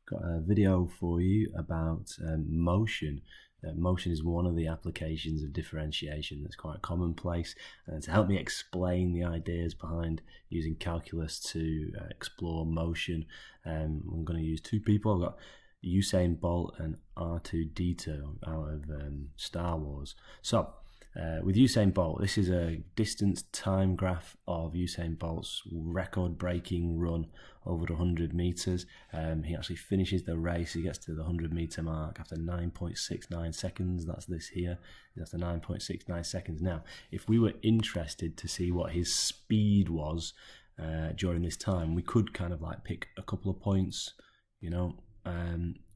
Got a video for you about motion. Motion is one of the applications of differentiation that's quite commonplace, and to help me explain the ideas behind using calculus to explore motion, I'm going to use two people. I've got Usain Bolt and R2D2 out of Star Wars. So with Usain Bolt, this is a distance time graph of Usain Bolt's record-breaking run over the 100 meters. He actually finishes the race. He gets to the 100-meter mark after 9.69 seconds. That's this here. That's the 9.69 seconds. Now, if we were interested to see what his speed was during this time, we could kind of like pick a couple of points,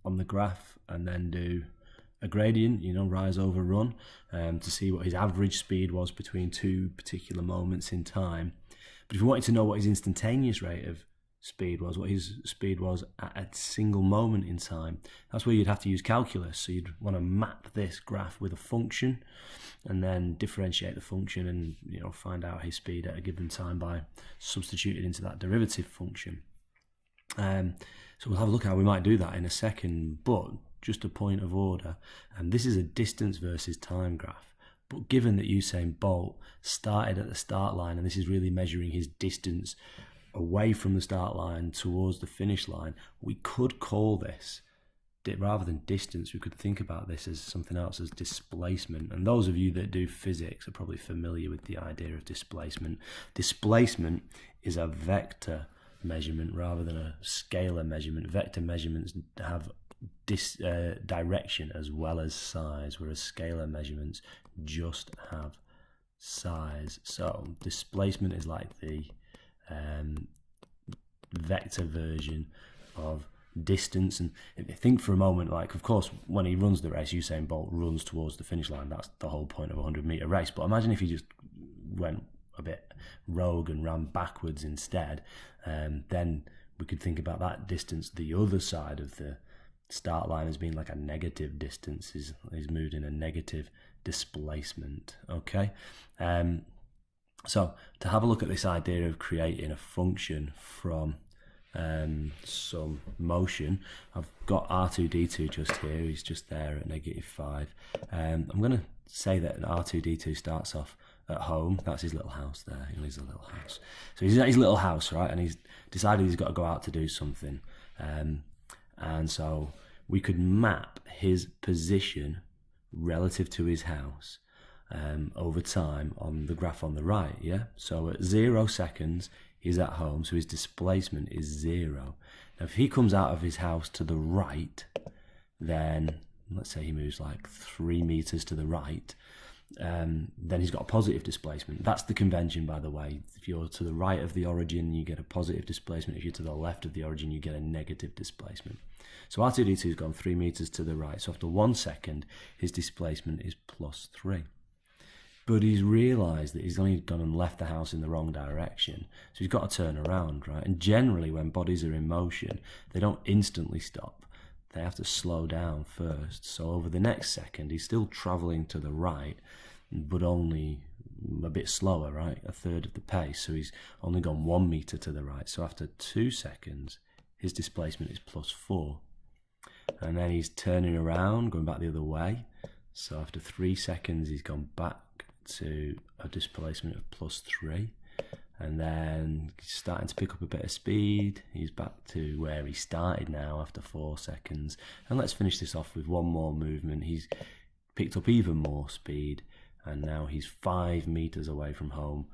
on the graph, and then do a gradient, rise over run, to see what his average speed was between two particular moments in time. But if you wanted to know what his instantaneous rate of speed was, what his speed was at a single moment in time, that's where you'd have to use calculus. So you'd want to map this graph with a function and then differentiate the function and find out his speed at a given time by substituting into that derivative function. So we'll have a look at how we might do that in a second, but just a point of order, and this is a distance versus time graph. But given that Usain Bolt started at the start line, and this is really measuring his distance away from the start line towards the finish line, we could call this, rather than distance, we could think about this as something else, as displacement. And those of you that do physics are probably familiar with the idea of displacement. Displacement is a vector measurement rather than a scalar measurement. Vector measurements have direction as well as size, whereas scalar measurements just have size. So displacement is like the vector version of distance. And if you think for a moment, like, of course, when he runs the race, Usain Bolt runs towards the finish line. That's the whole point of a 100-meter race. But imagine if he just went a bit rogue and ran backwards instead, then we could think about that distance the other side of the start line as being like a negative distance. He's moved in a negative displacement. Okay, so to have a look at this idea of creating a function from some motion, I've got R2D2 just here. He's just there at -5. I'm going to say that R2D2 starts off at home. That's his little house there. His little house. So he's at his little house, right? And he's decided he's got to go out to do something. And so we could map his position relative to his house over time on the graph on the right, yeah? So at 0 seconds, he's at home, so his displacement is 0. Now, if he comes out of his house to the right, then let's say he moves like 3 meters to the right, then he's got a positive displacement. That's the convention, by the way. If you're to the right of the origin, you get a positive displacement. If you're to the left of the origin, you get a negative displacement. So R2D2 has gone 3 meters to the right. So after 1 second, his displacement is +3. But he's realised that he's only gone and left the house in the wrong direction. So he's got to turn around, right? And generally, when bodies are in motion, they don't instantly stop. They have to slow down first. So over the next second, he's still travelling to the right, but only a bit slower, right? A third of the pace. So he's only gone 1 meter to the right. So after 2 seconds, his displacement is +4. And then he's turning around, going back the other way. So after 3 seconds, he's gone back to a displacement of +3. And then he's starting to pick up a bit of speed. He's back to where he started now after 4 seconds. And let's finish this off with one more movement. He's picked up even more speed, and now he's 5 meters away from home,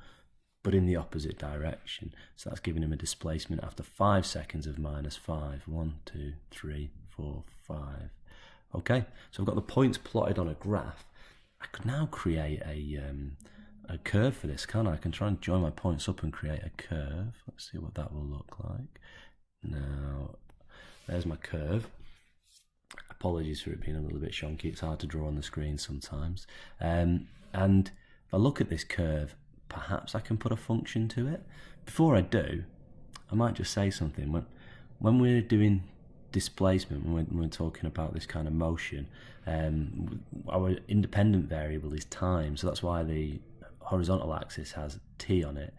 but in the opposite direction. So that's giving him a displacement after 5 seconds of -5. 1, 2, 3, 4, 5. Okay, so I've got the points plotted on a graph. I could now create a curve for this, can't I? I can try and join my points up and create a curve. Let's see what that will look like. Now, there's my curve. Apologies for it being a little bit shonky. It's hard to draw on the screen sometimes. And if I look at this curve, perhaps I can put a function to it. Before I do, I might just say something. When we're doing displacement, when we're talking about this kind of motion, our independent variable is time. So that's why the horizontal axis has t on it,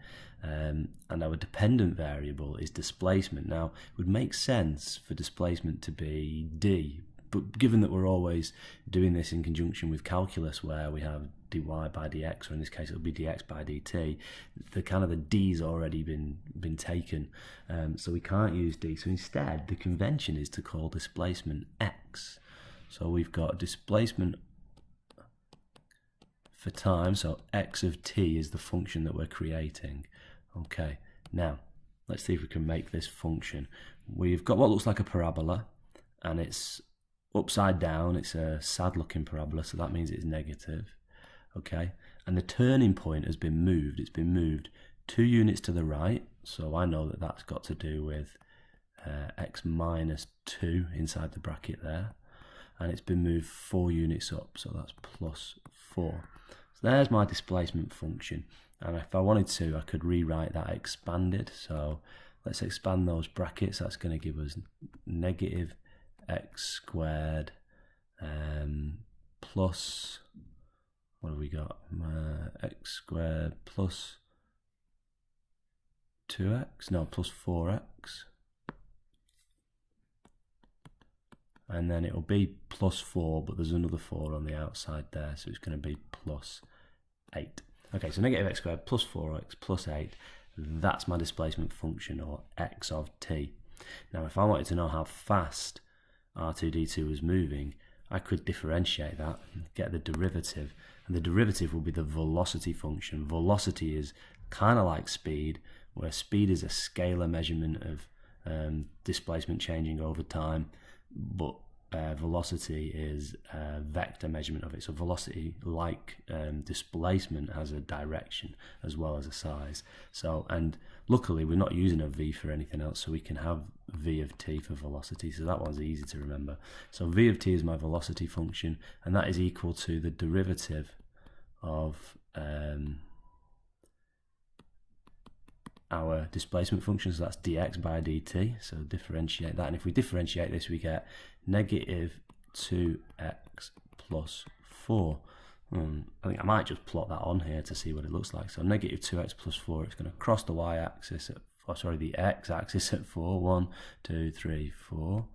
and our dependent variable is displacement. Now, it would make sense for displacement to be d, but given that we're always doing this in conjunction with calculus, where we have dy by dx, or in this case it'll be dx by dt, the d's already been taken, so we can't use d. So instead, the convention is to call displacement x. So we've got displacement for time, so x of t is the function that we're creating. Okay, now let's see if we can make this function. We've got what looks like a parabola, and it's upside down. It's a sad looking parabola, so that means it's negative. Okay, and the turning point has been moved. It's been moved 2 units to the right, so I know that that's got to do with x minus 2 inside the bracket there, and it's been moved 4 units up, so that's plus 4. So there's my displacement function, and if I wanted to, I could rewrite that expanded. So let's expand those brackets. That's going to give us negative x squared plus, what have we got? X squared plus 2x, no, plus 4x. And then it'll be plus 4, but there's another 4 on the outside there, so it's going to be plus 8. Okay, so negative x squared plus 4x plus 8, that's my displacement function, or x of t. Now, if I wanted to know how fast R2D2 was moving, I could differentiate that, get the derivative, and the derivative will be the velocity function. Velocity is kind of like speed, where speed is a scalar measurement of displacement changing over time, but velocity is a vector measurement of it. So velocity, like displacement, has a direction as well as a size. So, and luckily we're not using a v for anything else, so we can have v of t for velocity, so that one's easy to remember. So v of t is my velocity function, and that is equal to the derivative of our displacement function, so that's dx by dt. So differentiate that, and if we differentiate this, we get negative 2x plus 4. I think I might just plot that on here to see what it looks like. So negative 2x plus 4, it's going to cross the y-axis at, the x-axis at 4. 1, 2, 3, 4.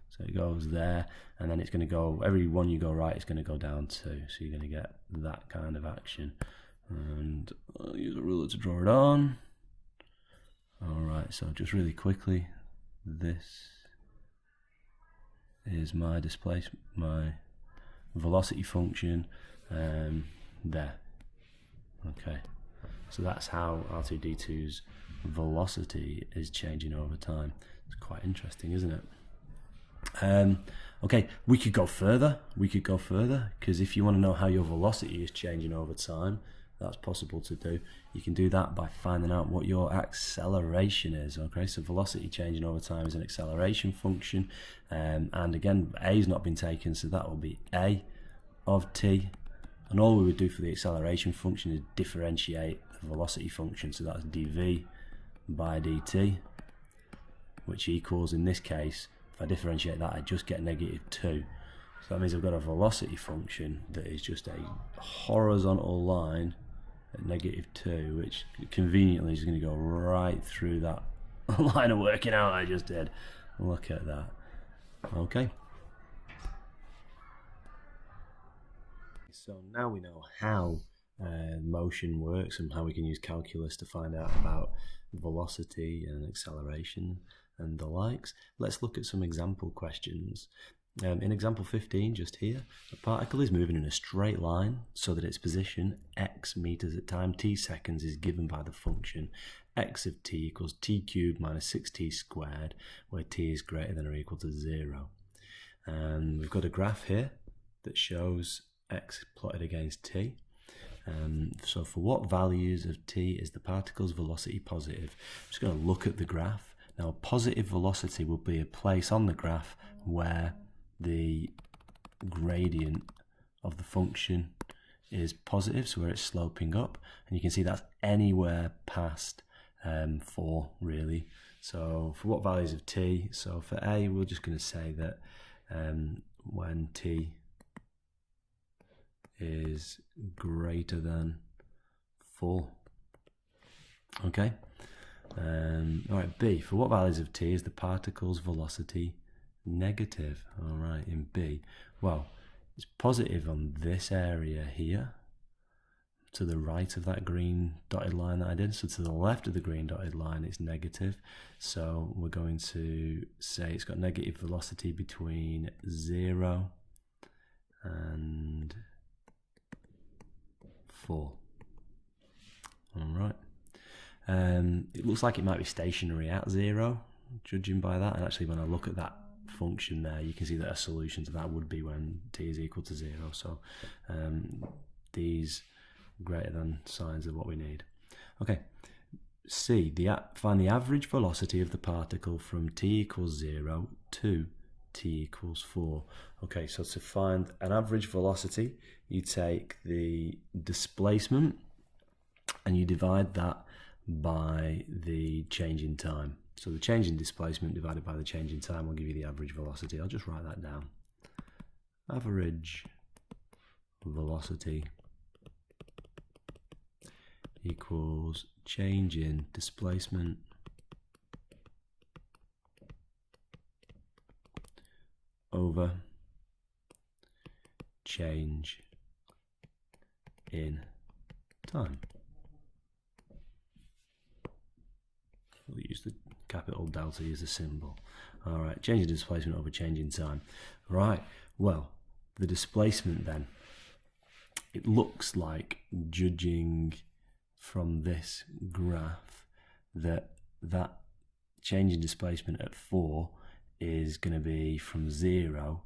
So it goes there, and then it's going to go, every one you go right, it's going to go down 2. So you're going to get that kind of action. And I'll use a ruler to draw it on. Alright, so just really quickly, this is my displacement, my velocity function there. Okay, so that's how R2D2's velocity is changing over time. It's quite interesting, isn't it? Okay, we could go further, because if you want to know how your velocity is changing over time, that's possible to do. You can do that by finding out what your acceleration is. Okay, so velocity changing over time is an acceleration function, and again, a has not been taken, so that will be a of t, and all we would do for the acceleration function is differentiate the velocity function, so that's dv by dt, which equals, in this case, if I differentiate that, I just get negative 2. So that means I've got a velocity function that is just a horizontal line at negative 2, which conveniently is going to go right through that line of working out I just did. Look at that. Okay. So now we know how motion works and how we can use calculus to find out about velocity and acceleration and the likes. Let's look at some example questions. In example 15, just here, a particle is moving in a straight line so that its position, x meters at time t seconds, is given by the function x of t equals t cubed minus 6t squared, where t is greater than or equal to 0. And we've got a graph here that shows x plotted against t. So for what values of t is the particle's velocity positive? I'm just going to look at the graph. Now, positive velocity will be a place on the graph where the gradient of the function is positive, so where it's sloping up, and you can see that's anywhere past 4 really. So for what values of t, so for a, we're just going to say that when t is greater than 4, Okay. All right, B. For what values of t is the particle's velocity negative? All right, in B. Well, it's positive on this area here, to the right of that green dotted line that I did. So to the left of the green dotted line, it's negative. So we're going to say it's got negative velocity between 0 and 4. All right. It looks like it might be stationary at 0, judging by that. And actually, when I look at that function there, you can see that a solution to that would be when t is equal to 0. So these greater than signs are what we need. Okay. C. Find the average velocity of the particle from t equals 0 to t equals 4. Okay, so to find an average velocity, you take the displacement and you divide that by the change in time. So the change in displacement divided by the change in time will give you the average velocity. I'll just write that down. Average velocity equals change in displacement over change in time. We'll use the capital delta as a symbol. All right, change in displacement over change in time. Right, well, the displacement then, it looks like, judging from this graph, that change in displacement at 4 is going to be from 0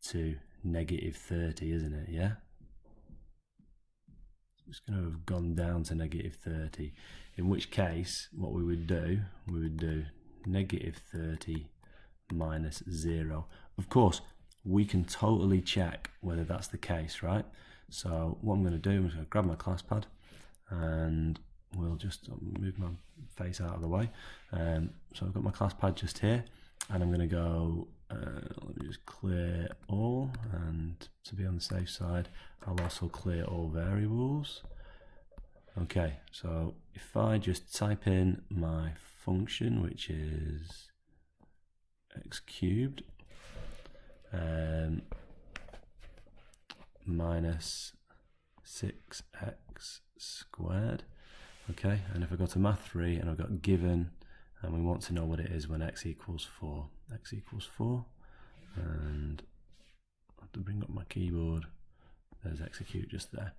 to negative 30, isn't it? Yeah? It's going to have gone down to negative 30, in which case what we would do negative 30 minus 0. Of course, we can totally check whether that's the case, right? So what I'm going to do, I'm going to grab my class pad and we'll just move my face out of the way. So I've got my class pad just here, and I'm going to go, let me just clear all, and to be on the safe side, I'll also clear all variables. Okay, so if I just type in my function, which is x cubed minus 6x squared, okay, and if I go to math 3 and I've got given, and we want to know what it is when x equals 4, and I have to bring up my keyboard, there's execute just there.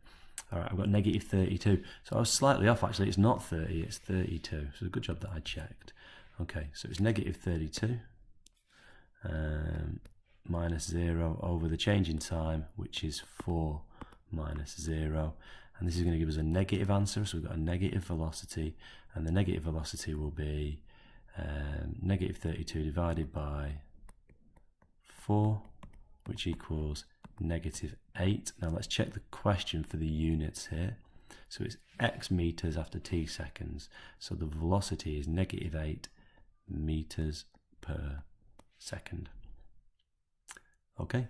All right, I've got negative 32, so I was slightly off actually, it's not 30, it's 32, so a good job that I checked. Okay, so it's negative 32 minus 0 over the change in time, which is 4 minus 0, and this is going to give us a negative answer, so we've got a negative velocity, and the negative velocity will be negative 32 divided by 4, which equals negative 8. Now let's check the question for the units here. So it's x meters after t seconds, so the velocity is negative 8 meters per second. Okay,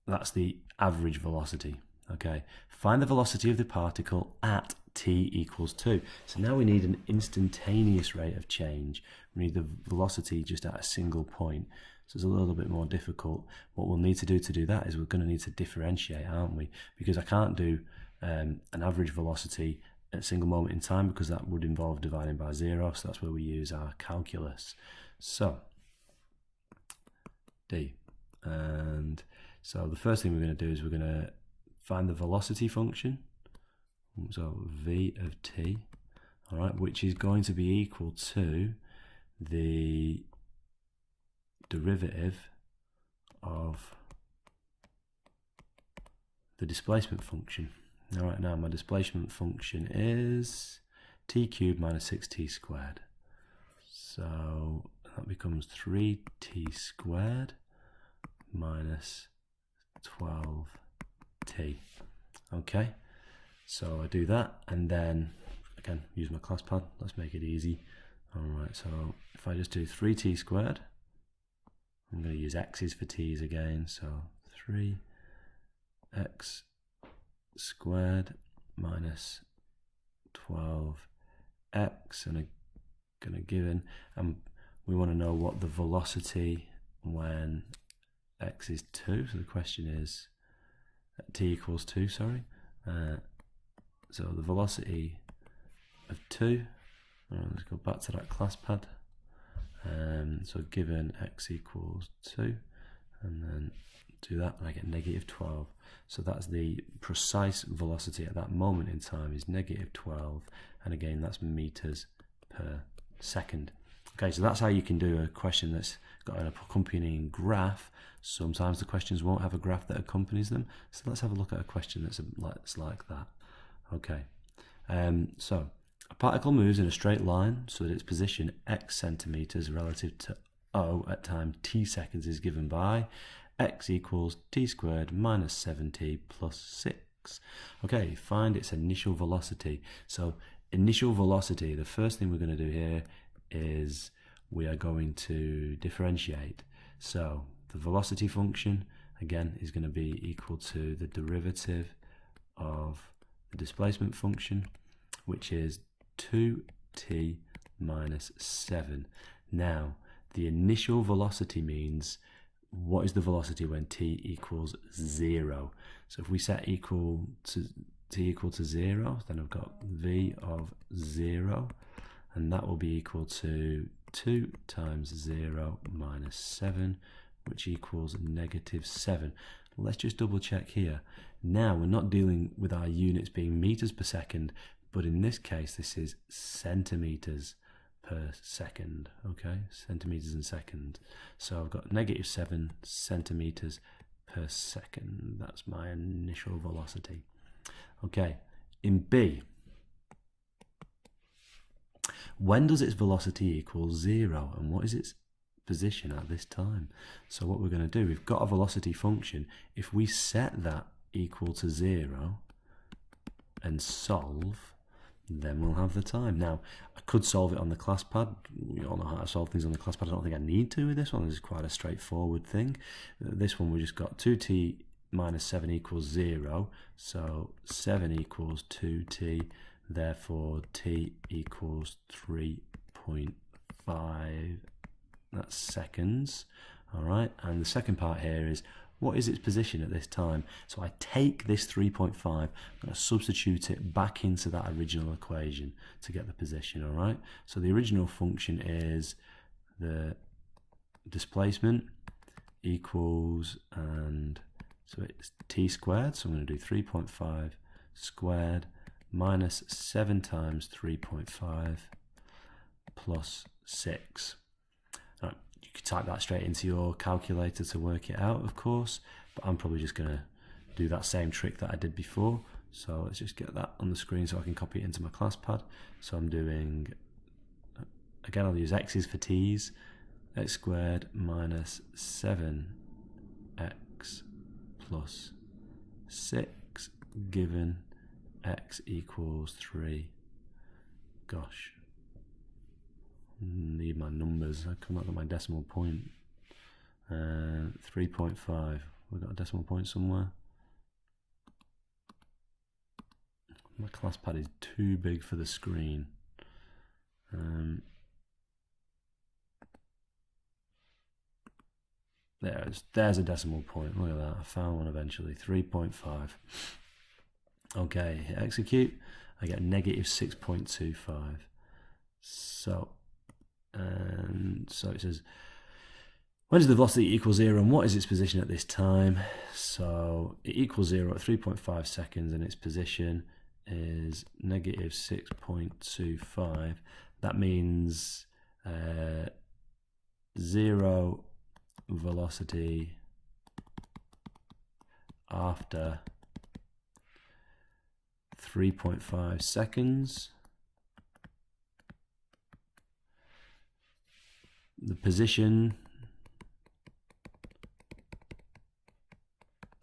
that's the average velocity. Okay, find the velocity of the particle at t equals 2. So now we need an instantaneous rate of change. We need the velocity just at a single point. So it's a little bit more difficult. What we'll need to do that is we're going to need to differentiate, aren't we? Because I can't do an average velocity at a single moment in time, because that would involve dividing by 0. So that's where we use our calculus. So D. And so the first thing we're going to do is we're going to find the velocity function. So v of t, all right, which is going to be equal to the derivative of the displacement function. All right, now my displacement function is t cubed minus 6t squared. So that becomes 3t squared minus 12t. Okay, so I do that, and then again use my class pad. Let's make it easy. All right, so if I just do 3t squared, I'm going to use x's for t's again, so 3x squared minus 12x and a given, and we want to know what the velocity when x is 2. So the question is t equals 2, sorry. So the velocity of 2, let's go back to that class pad. So given x equals 2, and then do that, and I get negative 12. So that's the precise velocity at that moment in time is negative 12, and again that's meters per second. Okay, so that's how you can do a question that's got an accompanying graph. Sometimes the questions won't have a graph that accompanies them, so let's have a look at a question that's like that. Okay, so a particle moves in a straight line so that its position x centimeters relative to O at time t seconds is given by x equals t squared minus 7t plus 6. Okay, find its initial velocity. So initial velocity, the first thing we're going to do here is we are going to differentiate. So the velocity function, again, is going to be equal to the derivative of the displacement function, which is 2t minus 7. Now, the initial velocity means what is the velocity when t equals 0? So if we set t equal to 0, then I've got v of 0, and that will be equal to 2 times 0 minus 7, which equals negative 7. Let's just double check here. Now we're not dealing with our units being meters per second, but in this case this is centimeters per second. Okay, centimeters in second. So I've got negative 7 centimeters per second. That's my initial velocity. Okay, in B, when does its velocity equal 0, and what is its position at this time? So what we're going to do, we've got a velocity function. If we set that equal to 0 and solve, then we'll have the time. Now, I could solve it on the class pad. We all know how to solve things on the class pad. I don't think I need to with this one. This is quite a straightforward thing. This one we just got 2t minus 7 equals 0. So 7 equals 2t. Therefore, t equals 3.5. That's seconds. All right. And the second part here is, what is its position at this time? So I take this 3.5, I'm going to substitute it back into that original equation to get the position, all right? So the original function is the displacement equals, and so it's t squared, so I'm going to do 3.5 squared minus 7 times 3.5 plus 6. You could type that straight into your calculator to work it out, of course, but I'm probably just going to do that same trick that I did before. So let's just get that on the screen so I can copy it into my class pad. So I'm doing, again, I'll use x's for t's, x squared minus 7x plus 6 given x equals 3. Gosh. Need my numbers. I come up with my decimal point. 3.5. We've got a decimal point somewhere. My class pad is too big for the screen. There's a decimal point. Look at that. I found one eventually. 3.5. Okay, hit execute. I get negative 6.25. So it says, when does the velocity equal 0 and what is its position at this time? So it equals 0 at 3.5 seconds and its position is negative 6.25. That means 0 velocity after 3.5 seconds. The position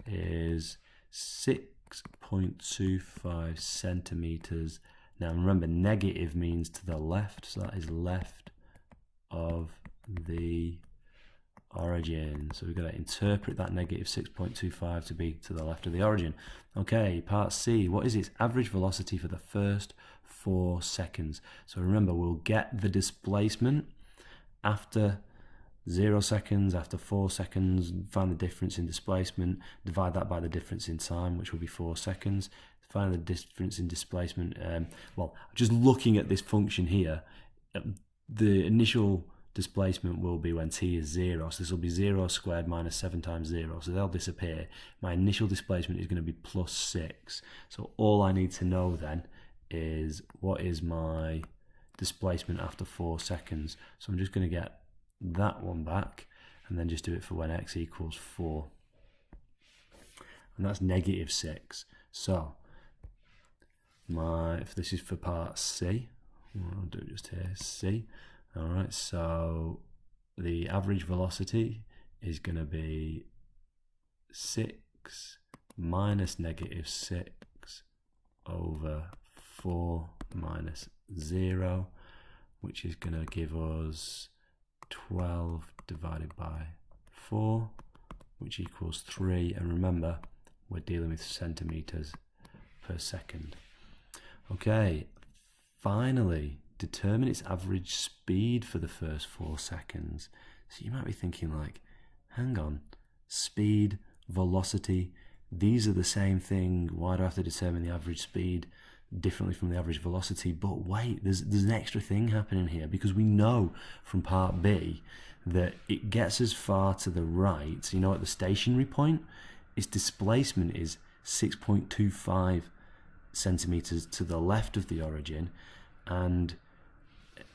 is 6.25 centimeters. Now remember, negative means to the left, so that is left of the origin. So we've got to interpret that negative 6.25 to be to the left of the origin. Okay, part C. What is its average velocity for the first 4 seconds? So remember, we'll get the displacement after 0 seconds, after 4 seconds, find the difference in displacement, divide that by the difference in time, which will be 4 seconds. Find the difference in displacement. Well, just looking at this function here, the initial displacement will be when t is 0, so this will be 0 squared minus 7 times 0, so they'll disappear. My initial displacement is going to be plus 6, so all I need to know then is what is my displacement after 4 seconds. So I'm just going to get that one back and then just do it for when x equals 4, and that's negative 6. So if this is for part C, I'll do it just here, C. Alright, so the average velocity is going to be 6 minus negative 6 over 4 minus 0, which is going to give us 12 divided by 4, which equals 3. And remember, we're dealing with centimeters per second. Okay, finally, determine its average speed for the first 4 seconds. So you might be thinking like, hang on, speed, velocity, these are the same thing. Why do I have to determine the average speed differently from the average velocity? But wait, there's an extra thing happening here, because we know from part B that it gets as far to the right. So, you know, at the stationary point, its displacement is 6.25 centimeters to the left of the origin, and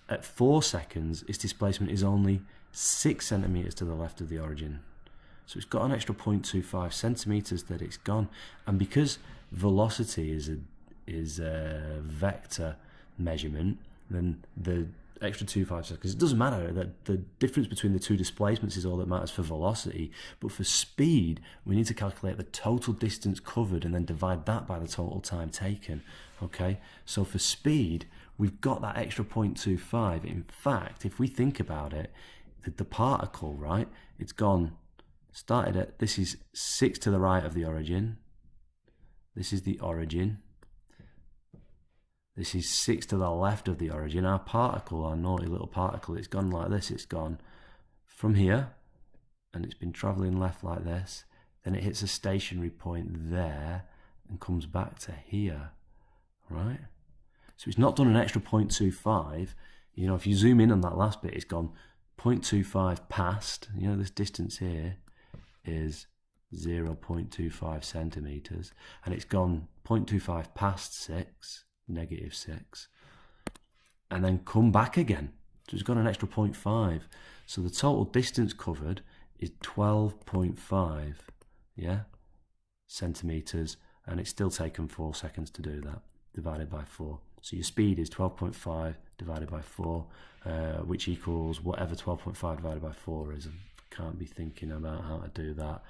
at 4 seconds its displacement is only 6 centimeters to the left of the origin. So it's got an extra 0.25 centimeters that it's gone. And because velocity is a vector measurement, then the extra 2.5 seconds, it doesn't matter, that the difference between the two displacements is all that matters for velocity. But for speed, we need to calculate the total distance covered and then divide that by the total time taken. Okay, so for speed, we've got that extra 0.25. In fact, if we think about it, the particle, right, it's started at, this is 6 to the right of the origin, this is the origin, this is 6 to the left of the origin. Our particle, our naughty little particle, it's gone like this. It's gone from here, and it's been travelling left like this. Then it hits a stationary point there and comes back to here, right? So it's not done an extra 0.25. You know, if you zoom in on that last bit, it's gone 0.25 past. You know, this distance here is 0.25 centimeters, and it's gone 0.25 past 6. Negative 6, and then come back again. So it's got an extra 0.5. So the total distance covered is 12.5, yeah, centimeters, and it's still taken 4 seconds to do that, divided by 4. So your speed is 12.5 divided by 4, which equals whatever 12.5 divided by 4 is. I can't be thinking about how to do that.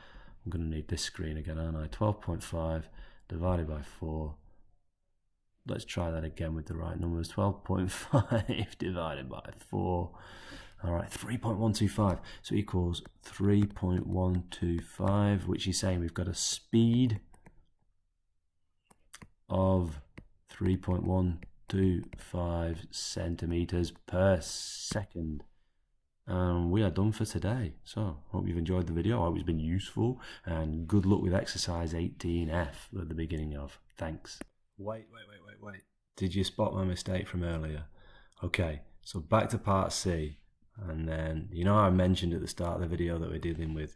I'm going to need this screen again, aren't I? 12.5 divided by 4. Let's try that again with the right numbers. 12.5 divided by 4. All right, 3.125. So equals 3.125, which is saying we've got a speed of 3.125 centimeters per second. And we are done for today. So hope you've enjoyed the video. I hope it's been useful, and good luck with exercise 18F at the beginning of. Thanks. Wait. Did you spot my mistake from earlier? Okay, so back to part C. And then, you know, I mentioned at the start of the video that we're dealing with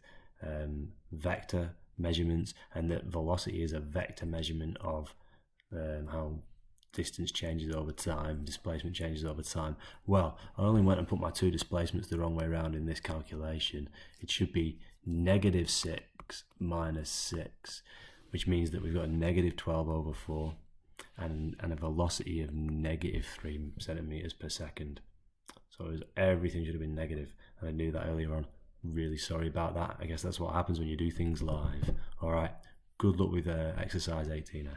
vector measurements, and that velocity is a vector measurement of how distance changes over time, displacement changes over time. Well, I only went and put my two displacements the wrong way around in this calculation. It should be negative 6 minus 6, which means that we've got a negative 12 over 4 and a velocity of negative 3 centimeters per second. So everything should have been negative, and I knew that earlier on. Really sorry about that. I guess that's what happens when you do things live. All right, good luck with exercise 18.